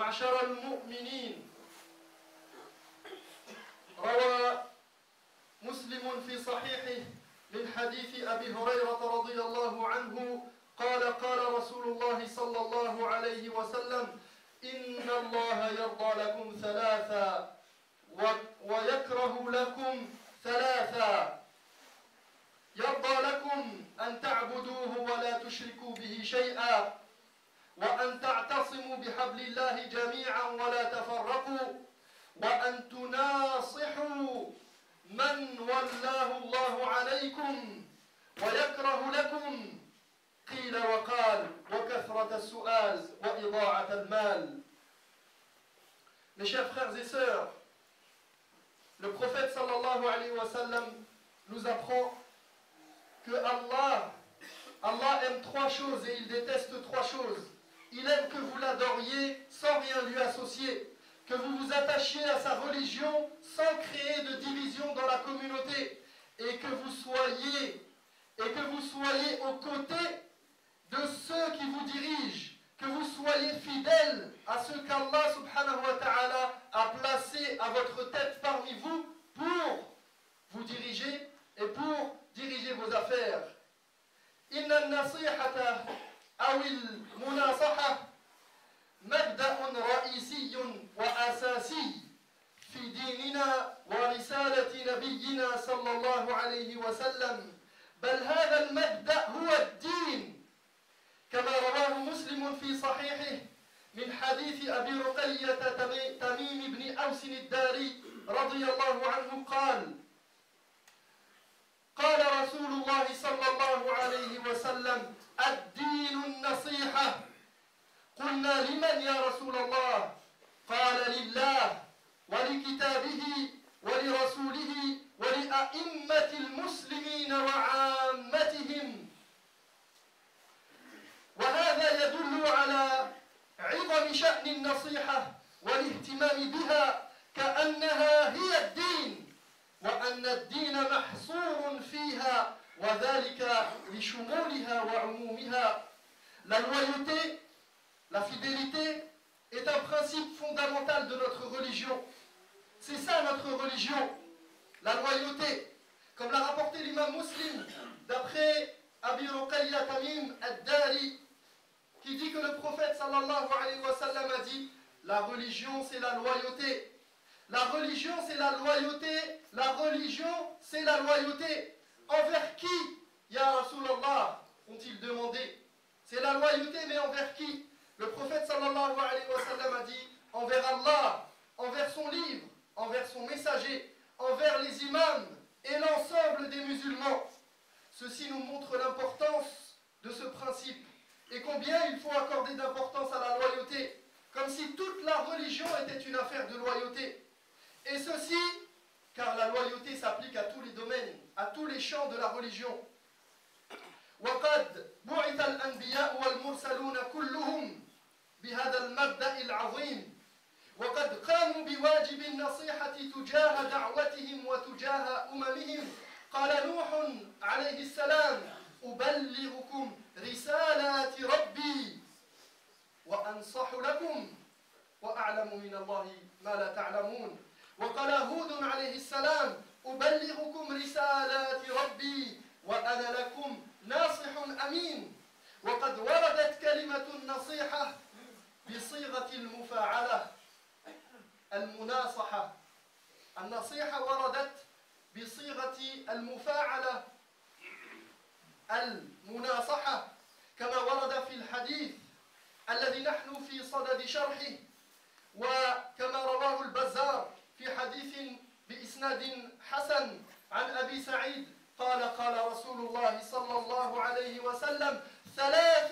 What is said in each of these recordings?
معشر المؤمنين، روى مسلم في صحيحه من حديث أبي هريرة رضي الله عنه قال قال رسول الله صلى الله عليه وسلم: إن الله يرضى لكم ثلاثا ويكره لكم ثلاثا: يرضى لكم أن تعبدوه ولا تشركوا به شيئا، وأن تعتصموا بحبل الله جميعا ولا تفرقوا، وأن تناصحوا من ولاه الله عليكم، ويكره لكم قيل وقال وكثرة السؤال وإضاعة المال. Mes chers frères et sœurs, le prophète sallallahu alayhi wa sallam nous apprend que Allah aime trois choses et il déteste trois choses. Il aime que vous l'adoriez sans rien lui associer, que vous vous attachiez à sa religion sans créer de division dans la communauté, et que vous soyez aux côtés de ceux qui vous dirigent, que vous soyez fidèles à ce qu'Allah subhanahu wa ta'ala a placé à votre tête parmi vous pour vous diriger et pour diriger vos affaires. Inna an-nasihata aw al-munasaha mabda'un ra'isiyyun wa asasi fi dinina wa risalati nabiyyina sallallahu alayhi wa sallam, bal hadha al-mabda' huwa ad-din, كما رواه مسلم في صحيحه من حديث أبي رقية تميم بن أوس الداري رضي الله عنه قال قال رسول الله صلى الله عليه وسلم: الدين النصيحة. قلنا: لمن يا رسول الله؟ قال: لله ولكتابه ولرسوله ولأئمة المسلمين وعامتهم. وهذا يدل على عظم شأن النصيحة والاهتمام بها كأنها هي الدين، وأن الدين محصور فيها، وذلك لشمولها وعمومها. La loyauté, la fidélité est un principe fondamental de notre religion. C'est ça notre religion, la loyauté. Comme l'a rapporté l'imam Muslim d'après Abi Ruqayya Tamim ad-Dari, qui dit que le prophète sallallahu alayhi wa sallam a dit: la religion c'est la loyauté. La religion c'est la loyauté. La religion c'est la loyauté. Envers qui, ya Rasulallah, ont-ils demandé? C'est la loyauté, mais envers qui? Le prophète sallallahu alayhi wa sallam a dit: envers Allah, envers son livre, envers son messager, envers les imams et l'ensemble des musulmans. Ceci nous montre l'importance de ce principe et combien il faut accorder d'importance à la loyauté, comme si toute la religion était une affaire de loyauté. Et ceci, car la loyauté s'applique à tous les domaines, à tous les champs de la religion. وقد بعث الأنبياء والمرسلون كلهم بهذا المبدأ العظيم، وقد قاموا بواجب النصيحة تجاه دعوتهم وتجاه أممهم. قال نوح عليه السلام: أبلغكم رسالات ربي وأنصح لكم وأعلم من الله ما لا تعلمون. وقال هود عليه السلام: أبلغكم رسالات ربي وأنا لكم ناصح أمين. وقد وردت كلمة النصيحة بصيغة المفاعلة، المناصحة. النصيحة وردت بصيغة المفاعلة، المناصحة، كما ورد في الحديث الذي نحن في صدد شرحه، وكما رواه البزار في حديث بإسناد حسن عن أبي سعيد قال قال رسول الله صلى الله عليه وسلم: ثلاث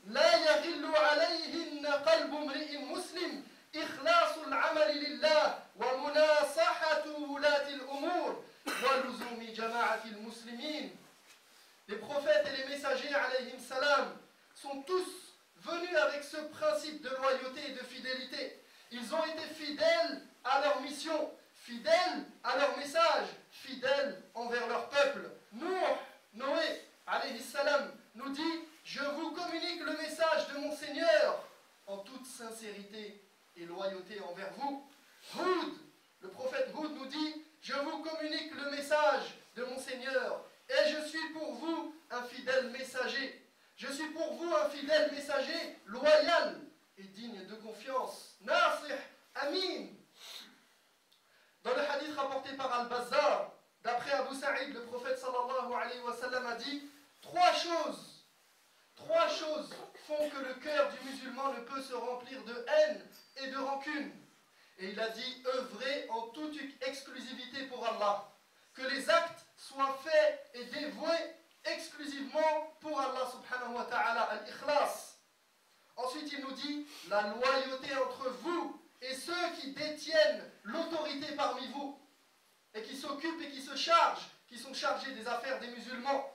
لا يغل عليهن قلب امرئ مسلم: إخلاص العمل لله، ومناصحة ولاة الأمور، ولزوم جماعة المسلمين. Les prophètes et les messagers alayhim salam sont tous venus avec ce principe de loyauté et de fidélité. Ils ont été fidèles à leur mission, fidèles à leur message, fidèles envers leur peuple. Noé alayhi salam nous dit: je vous communique le message de mon Seigneur en toute sincérité et loyauté envers vous. Houd, le prophète Houd nous dit, je vous communique le message de mon Seigneur et je suis pour vous un fidèle messager. Je suis pour vous un fidèle messager, loyal et digne de confiance. Nasih, Amin. Dans le hadith rapporté par Al-Bazzar, d'après Abu Sa'id, le prophète sallallahu alayhi wa sallam a dit, trois choses font que le cœur du musulman ne peut se remplir de haine et de rancune. Et il a dit, œuvrer en toute exclusivité pour Allah. Que les actes soient faits et dévoués exclusivement pour Allah subhanahu wa ta'ala, al-ikhlas. Ensuite, il nous dit, la loyauté entre vous et ceux qui détiennent l'autorité parmi vous, et qui s'occupent et qui se chargent, qui sont chargés des affaires des musulmans.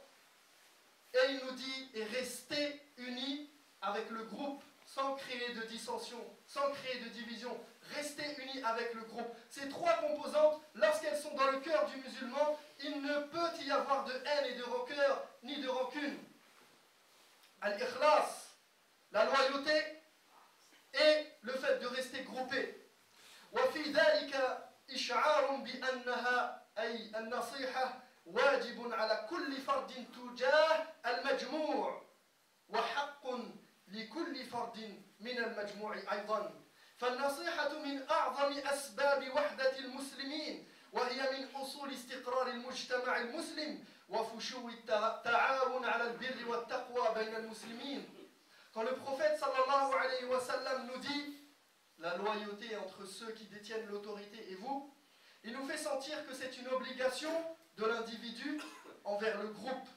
Et il nous dit, et restez unis avec le groupe, sans créer de dissension, sans créer de division. Restez unis avec le groupe. Ces trois composantes, lorsqu'elles sont dans le cœur du musulman, il ne peut y avoir de haine et de rancœur, ni de rancune. Al-ikhlas, la loyauté, et le fait de rester groupé. وفي ذلك إشعار بأنها أي النصيحة واجب على كل فرد تجاه المجموع وحق لكل فرد من المجموع أيضا فالنصيحة من أعظم أسباب وحدة المسلمين وهي من أصول استقرار المجتمع المسلم وفشو التعاون على البر والتقوى بين المسلمين. Quand le prophète sallallahu alayhi wa sallam nous dit la loyauté entre ceux qui détiennent l'autorité et vous, il nous fait sentir que c'est une obligation de l'individu envers le groupe,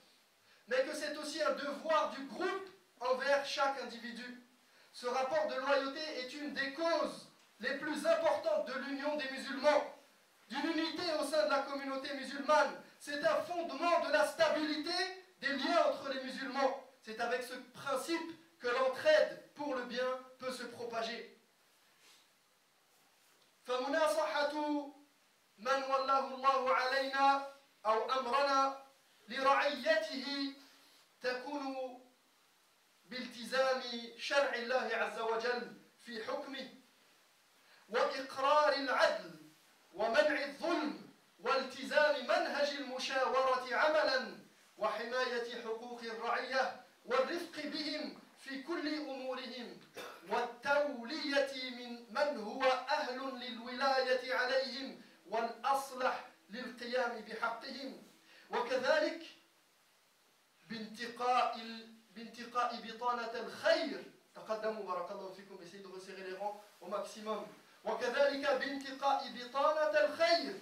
mais que c'est aussi un devoir du groupe envers chaque individu. Ce rapport de loyauté est une des causes les plus importantes de l'union des musulmans, d'une unité au sein de la communauté musulmane. C'est un fondement de la stabilité des liens entre les musulmans. C'est avec ce principe que l'entraide pour le bien peut se propager. فمناصحة من والله الله علينا أو أمرنا لرعيته تكون بالتزام شرع الله عز وجل في حكمه وإقرار العدل ومنع الظلم والتزام منهج المشاورة عملا وحماية حقوق الرعية والرفق بهم في كل أمورهم والتولية من هو أهل للولاية عليهم والأصلح للقيام بحقهم وكذلك بانتقاء بطانة الخير تقدموا بارك الله فيكم essayez de resserrer les rangs au maximum وكذلك بانتقاء بطانة الخير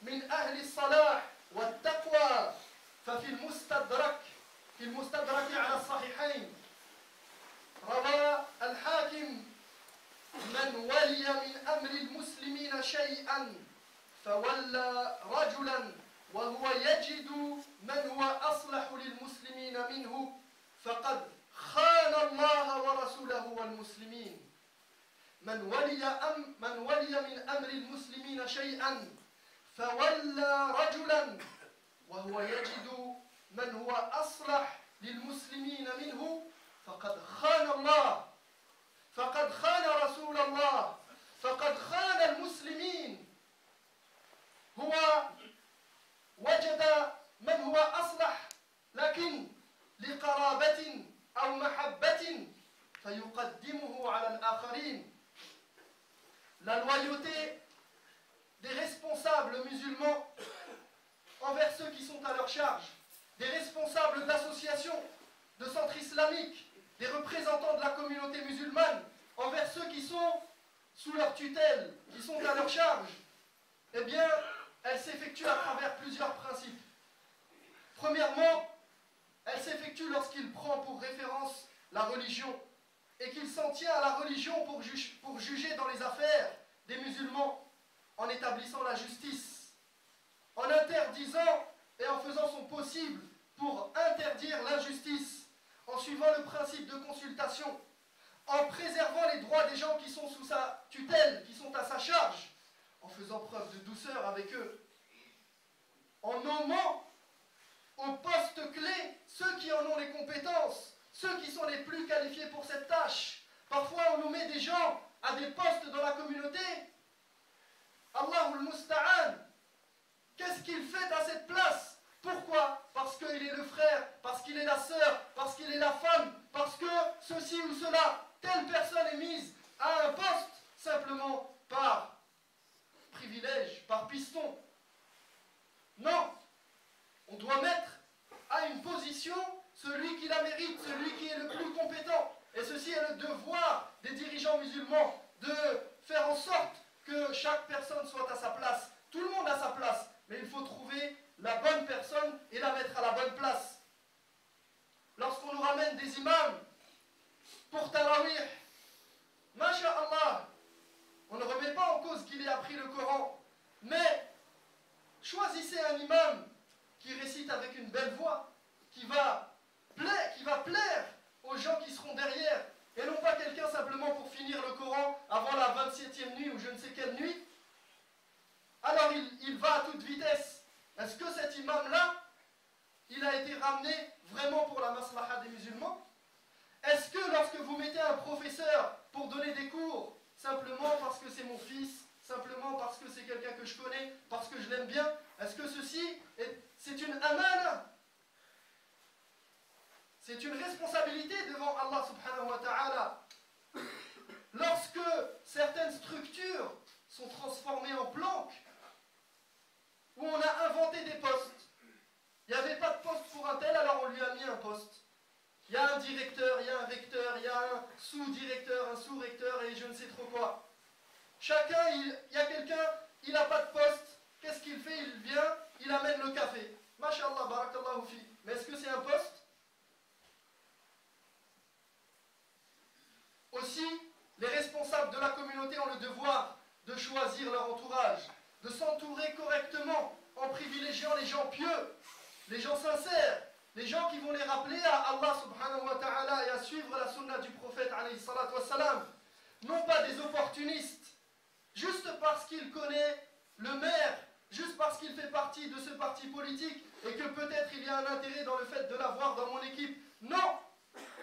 من أهل الصلاح والتقوى ففي المستدرك على الصحيحين روى الحاكم من ولي من أمر المسلمين شيئا فولى رجلا وهو يجد من هو أصلح للمسلمين منه فقد خان الله ورسوله والمسلمين من ولي من أمر المسلمين شيئا فولى رجلا وهو يجد من هو أصلح للمسلمين منه فقد خان الله فقد خان رسول الله فقد خان المسلمين هو وجد من هو أصلح لكن لقرابة أو محبة فيقدمه على الآخرين. La loyauté des responsables musulmans envers ceux qui sont à leur charge, des responsables d'associations, de centres islamiques, des représentants de la communauté musulmane, envers ceux qui sont sous leur tutelle, qui sont à leur charge, eh bien, elle s'effectue à travers plusieurs principes. Premièrement, elle s'effectue lorsqu'il prend pour référence la religion et qu'il s'en tient à la religion pour juger dans les affaires des musulmans, en établissant la justice, en interdisant et en faisant son possible pour interdire l'injustice, en suivant le principe de consultation, en préservant les droits des gens qui sont sous sa tutelle, qui sont à sa charge, en faisant preuve de douceur avec eux, en nommant aux postes clés ceux qui en ont les compétences, ceux qui sont les plus qualifiés pour cette tâche. Parfois on nous met des gens à à des postes dans la communauté, Allahul Musta'an, qu'est-ce qu'il fait à cette place? Pourquoi? Parce qu'il est le frère, parce qu'il est la sœur, parce qu'il est la femme, parce que ceci ou cela, telle personne est mise à un poste simplement par privilège, par piston. Non, on doit mettre à une position celui qui la mérite, celui qui est le plus compétent. Et ceci est le devoir des dirigeants musulmans, de faire en sorte que chaque personne soit à sa place. Tout le monde a sa place, mais il faut trouver la bonne personne et la mettre à la bonne place. Lorsqu'on nous ramène des imams pour Tarawih, Masha'Allah, on ne remet pas en cause qu'il ait appris le Coran, mais choisissez un imam qui récite avec une belle voix, qui va plaire aux gens qui seront derrière, et non pas quelqu'un simplement pour finir le Coran avant la 27e nuit ou je ne sais quelle nuit. Alors il va à toute vitesse. Est-ce que cet imam-là, il a été ramené vraiment pour la maslaha des musulmans? Est-ce que lorsque vous mettez un professeur pour donner des cours, simplement parce que c'est mon fils, simplement parce que c'est quelqu'un que je connais, parce que je l'aime bien, est-ce que ceci, c'est une amana? C'est une responsabilité devant Allah subhanahu wa ta'ala. Lorsque certaines structures sont transformées en planques, où on a inventé des postes, il n'y avait pas de poste pour un tel, alors on lui a mis un poste. Il y a un directeur, il y a un recteur, il y a un sous-directeur, un sous-recteur et je ne sais trop quoi. Chacun, il y a quelqu'un, il n'a pas de poste. Qu'est-ce qu'il fait? Il vient, il amène le café. Masha'Allah, barakallahu fi. Mais est-ce que c'est un poste? Aussi, les responsables de la communauté ont le devoir de choisir leur entourage, de s'entourer correctement en privilégiant les gens pieux, les gens sincères, les gens qui vont les rappeler à Allah subhanahu wa ta'ala et à suivre la sunna du prophète alayhi salatu wassalam. Non pas des opportunistes, juste parce qu'il connaît le maire, juste parce qu'il fait partie de ce parti politique et que peut-être il y a un intérêt dans le fait de l'avoir dans mon équipe. Non!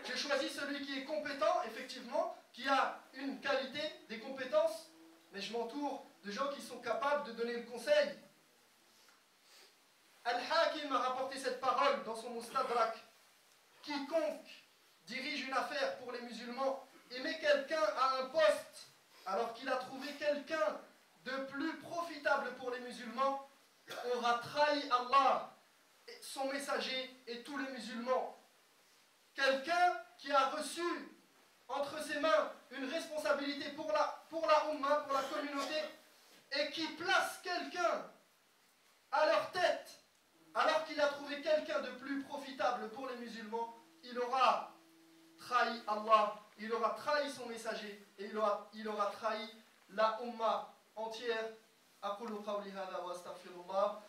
J'ai choisi celui qui est compétent, effectivement, qui a une qualité, des compétences, mais je m'entoure de gens qui sont capables de donner le conseil. Al-Hakim a rapporté cette parole dans son Mustadrak. Quiconque dirige une affaire pour les musulmans et met quelqu'un à un poste alors qu'il a trouvé quelqu'un de plus profitable pour les musulmans aura trahi Allah, son messager et tous les musulmans. Quelqu'un qui a reçu entre ses mains une responsabilité pour la Ummah, pour la communauté, et qui place quelqu'un à leur tête, alors qu'il a trouvé quelqu'un de plus profitable pour les musulmans, il aura trahi Allah, il aura trahi son messager, et il aura trahi la Ummah entière. أقول قولي هذا وأستغفر الله.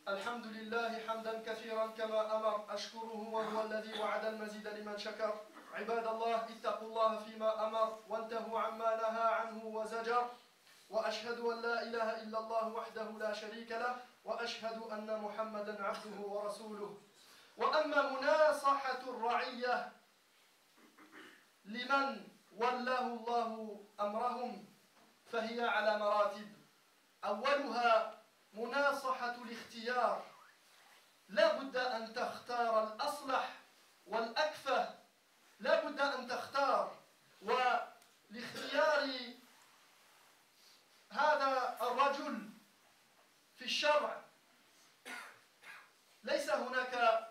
الحمد لله حمدا كثيرا كما أمر أشكره وهو الذي وعد المزيد لمن شكر عباد الله اتقوا الله فيما أمر وانتهوا عما نهى عنه وزجر وأشهد أن لا إله إلا الله وحده لا شريك له وأشهد أن محمدا عبده ورسوله. وأما مناصحة الرعية لمن ولاه الله أمرهم فهي على مراتب. أولها مناصحة الاختيار، لا بد أن تختار الأصلح والأكفأ، لا بد أن تختار. ولاختيار هذا الرجل في الشرع ليس هناك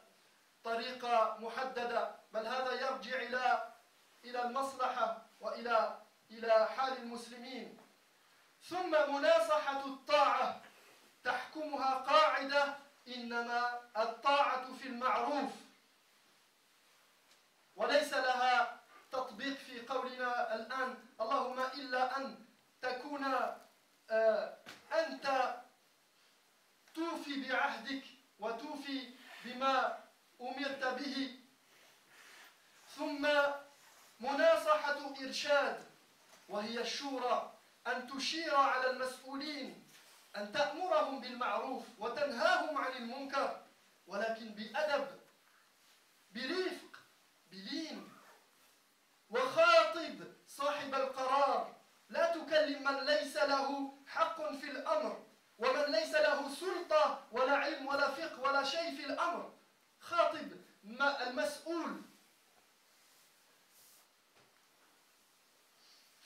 طريقة محددة، بل هذا يرجع إلى المصلحة وإلى حال المسلمين. ثم مناصحة الطاعة تحكمها قاعدة إنما الطاعة في المعروف، وليس لها تطبيق في قولنا الآن اللهم إلا أن تكون أنت توفي بعهدك وتوفي بما أمرت به. ثم مناصحة إرشاد وهي الشورى، أن تشير على المسؤولين أن تأمرهم بالمعروف وتنهاهم عن المنكر، ولكن بأدب، برفق، بلين. وخاطب صاحب القرار، لا تكلم من ليس له حق في الأمر ومن ليس له سلطة ولا علم ولا فقه ولا شيء في الأمر. خاطب المسؤول.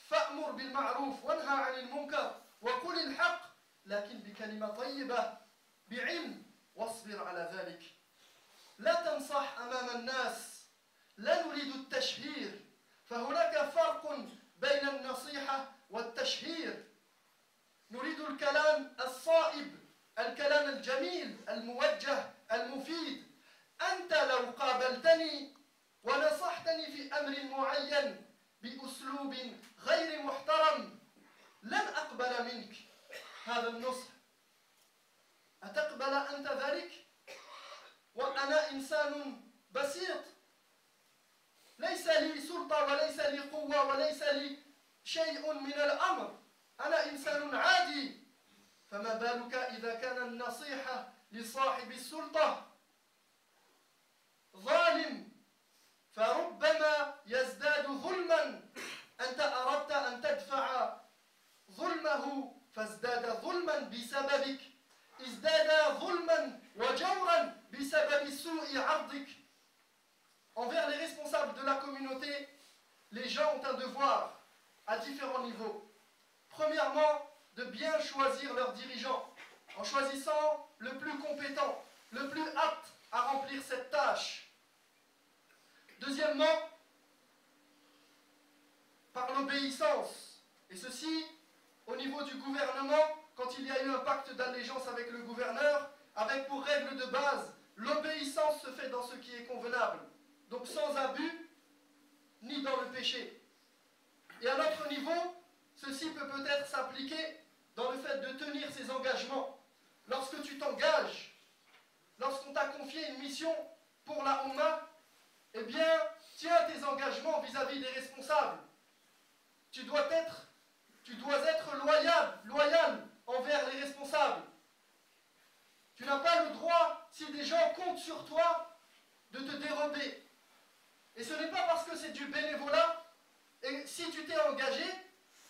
فأمر بالمعروف وانهى عن المنكر وقل الحق، لكن بكلمة طيبة بعلم، واصبر على ذلك. لا تنصح أمام الناس، لا نريد التشهير، فهناك فرق بين النصيحة والتشهير. نريد الكلام الصائب، الكلام الجميل الموجه المفيد. أنت لو قابلتني ونصحتني في أمر معين بأسلوب غير محترم لن أقبل منك هذا النصح. أتقبل أنت ذلك؟ وأنا إنسان بسيط، ليس لي سلطة وليس لي قوة وليس لي شيء من الأمر، أنا إنسان عادي، فما بالك إذا كان النصيحة لصاحب السلطة ظالم، فربما يزداد ظلما. أنت أردت أن تدفع ظلمه فازداد ظلما بسببك، ازداد ظلما وجورا بسبب سوء عرضك. Envers les responsables de la communauté, les gens ont un devoir à différents niveaux. Premièrement, de bien choisir leurs dirigeants, en choisissant le plus compétent, le plus apte à remplir cette tâche. Deuxièmement, par l'obéissance, et ceci au niveau du gouvernement, quand il y a eu un pacte d'allégeance avec le gouverneur, avec pour règle de base, l'obéissance se fait dans ce qui est convenable, donc sans abus, ni dans le péché. Et à notre niveau, ceci peut peut-être s'appliquer dans le fait de tenir ses engagements. Lorsque tu t'engages, lorsqu'on t'a confié une mission pour la Oumma, eh bien, tiens tes engagements vis-à-vis des responsables. Tu dois être loyal envers les responsables. Tu n'as pas le droit, si des gens comptent sur toi, de te dérober. Et ce n'est pas parce que c'est du bénévolat, et si tu t'es engagé,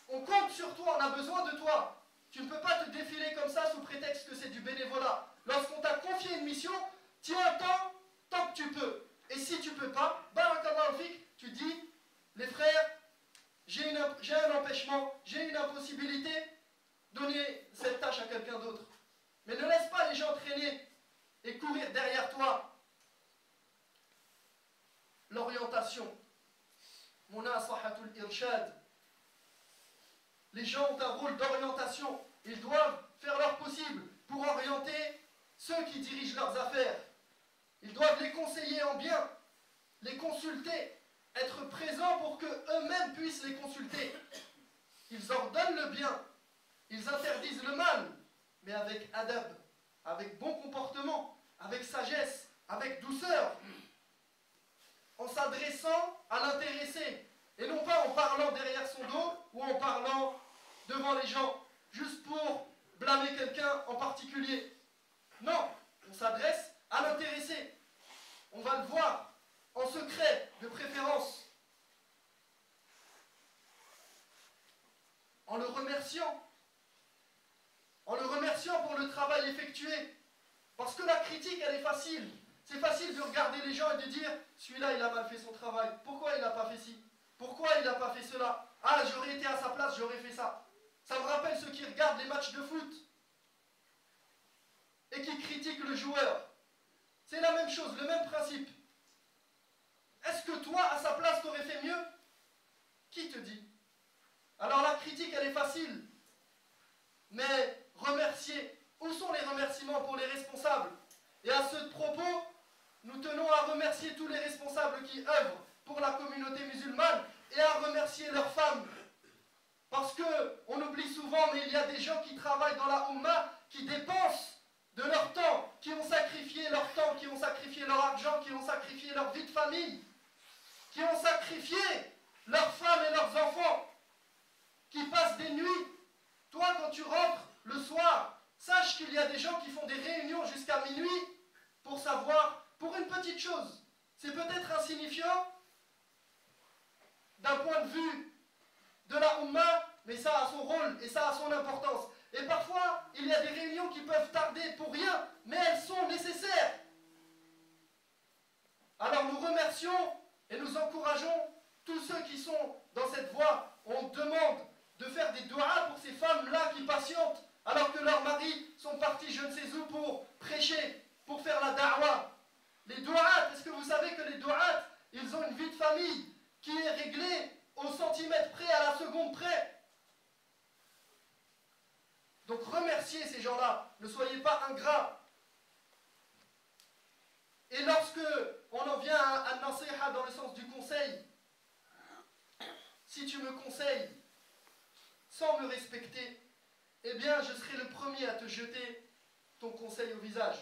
on compte sur toi, on a besoin de toi. Tu ne peux pas te défiler comme ça sous prétexte que c'est du bénévolat. Lorsqu'on t'a confié une mission, tiens tant que tu peux. Et si tu ne peux pas, barakallahu fik, tu dis, les frères, j'ai un empêchement, j'ai une impossibilité, donnez cette tâche à quelqu'un d'autre. Mais ne laisse pas les gens traîner et courir derrière toi. L'orientation. Munasahatul irshad. Les gens ont un rôle d'orientation. Ils doivent faire leur possible pour orienter ceux qui dirigent leurs affaires. Ils doivent les conseiller en bien, les consulter, être présents pour qu'eux-mêmes puissent les consulter. Ils ordonnent le bien, ils interdisent le mal, mais avec adab, avec bon comportement, avec sagesse, avec douceur, en s'adressant à l'intéressé, et non pas en parlant derrière son dos ou en parlant devant les gens, juste pour blâmer quelqu'un en particulier. Non, on s'adresse à l'intéressé. On va le voir, en secret, de préférence, en le remerciant pour le travail effectué. Parce que la critique, elle est facile. C'est facile de regarder les gens et de dire « celui-là, il a mal fait son travail. Pourquoi il n'a pas fait ci? Pourquoi il n'a pas fait cela? Ah, j'aurais été à sa place, j'aurais fait ça. » Ça me rappelle ceux qui regardent les matchs de foot et qui critiquent le joueur. C'est la même chose, le même principe. Est-ce que toi, à sa place, t'aurais fait mieux? Qui te dit? Alors la critique, elle est facile. Mais remercier, où sont les remerciements pour les responsables? Et à ce propos, nous tenons à remercier tous les responsables qui œuvrent pour la communauté musulmane et à remercier leurs femmes. Parce qu'on oublie souvent, mais il y a des gens qui travaillent dans la Oumma, qui dépensent de leur temps, qui ont sacrifié leur temps, qui ont sacrifié leur argent, qui ont sacrifié leur vie de famille, qui ont sacrifié leurs femmes et leurs enfants, qui passent des nuits gens qui font des réunions jusqu'à minuit pour savoir, pour une petite chose. C'est peut-être insignifiant d'un point de vue de la Ummah, mais ça a son rôle et ça a son importance. Et parfois, il y a des réunions qui peuvent tarder pour rien, mais elles sont nécessaires. Alors nous remercions et nous encourageons tous ceux qui sont dans cette voie. On demande de faire des du'as pour ces femmes-là qui patientent, alors que leurs maris sont partis je ne sais où pour prêcher, pour faire la da'wah. Les du'at, est-ce que vous savez que les du'at, ils ont une vie de famille qui est réglée au centimètre près, à la seconde près. Donc remerciez ces gens-là, ne soyez pas ingrats. Et lorsque on en vient à nasiha dans le sens du conseil, si tu me conseilles sans me respecter, eh bien je serai le premier à te jeter ton conseil au visage.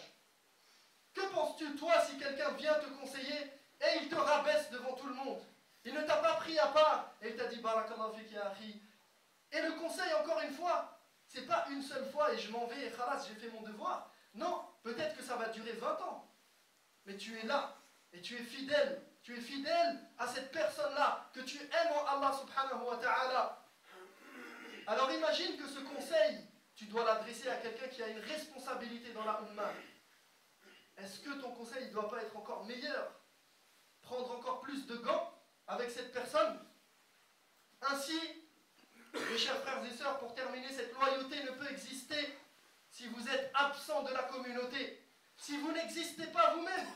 Que penses-tu toi si quelqu'un vient te conseiller et il te rabaisse devant tout le monde? Il ne t'a pas pris à part et il t'a dit barakallahu fik ya akhi. Et le conseil encore une fois, c'est pas une seule fois et je m'en vais et khalas, j'ai fait mon devoir. Non, peut-être que ça va durer 20 ans. Mais tu es là et tu es fidèle à cette personne-là que tu aimes en Allah subhanahu wa ta'ala. Alors imagine que ce conseil, tu dois l'adresser à quelqu'un qui a une responsabilité dans la ummah. Est-ce que ton conseil ne doit pas être encore meilleur? Prendre encore plus de gants avec cette personne? Ainsi, mes chers frères et sœurs, pour terminer, cette loyauté ne peut exister si vous êtes absent de la communauté, si vous n'existez pas vous-même,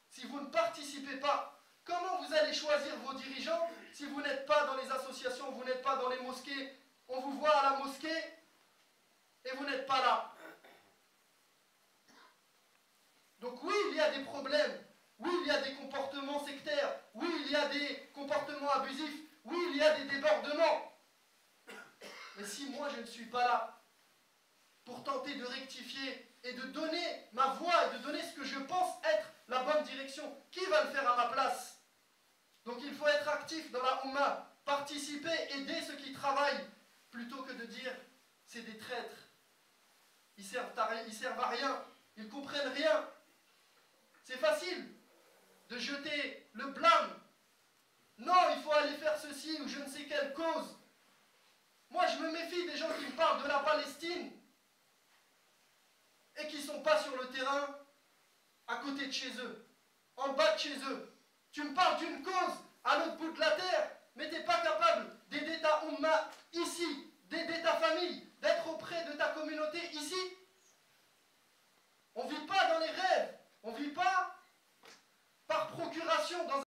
si vous ne participez pas. Comment vous allez choisir vos dirigeants si vous n'êtes pas dans les associations, vous n'êtes pas dans les mosquées? On vous voit à la mosquée et vous n'êtes pas là. Donc oui, il y a des problèmes, oui, il y a des comportements sectaires, oui, il y a des comportements abusifs, oui, il y a des débordements. Mais si moi je ne suis pas là pour tenter de rectifier et de donner ma voix et de donner ce que je pense être la bonne direction, qui va le faire à ma place? Donc il faut être actif dans la Ummah, participer, aider ceux qui travaillent, plutôt que de dire c'est des traîtres, ils servent à rien, ils ne comprennent rien. C'est facile de jeter le blâme. Non, il faut aller faire ceci ou je ne sais quelle cause. Moi, je me méfie des gens qui me parlent de la Palestine et qui ne sont pas sur le terrain à côté de chez eux, en bas de chez eux. Tu me parles d'une cause à l'autre bout de la terre, mais tu n'es pas capable d'aider ta Ummah ici, d'aider ta famille, d'être auprès de ta communauté ici. On ne vit pas dans les rêves, on ne vit pas par procuration dans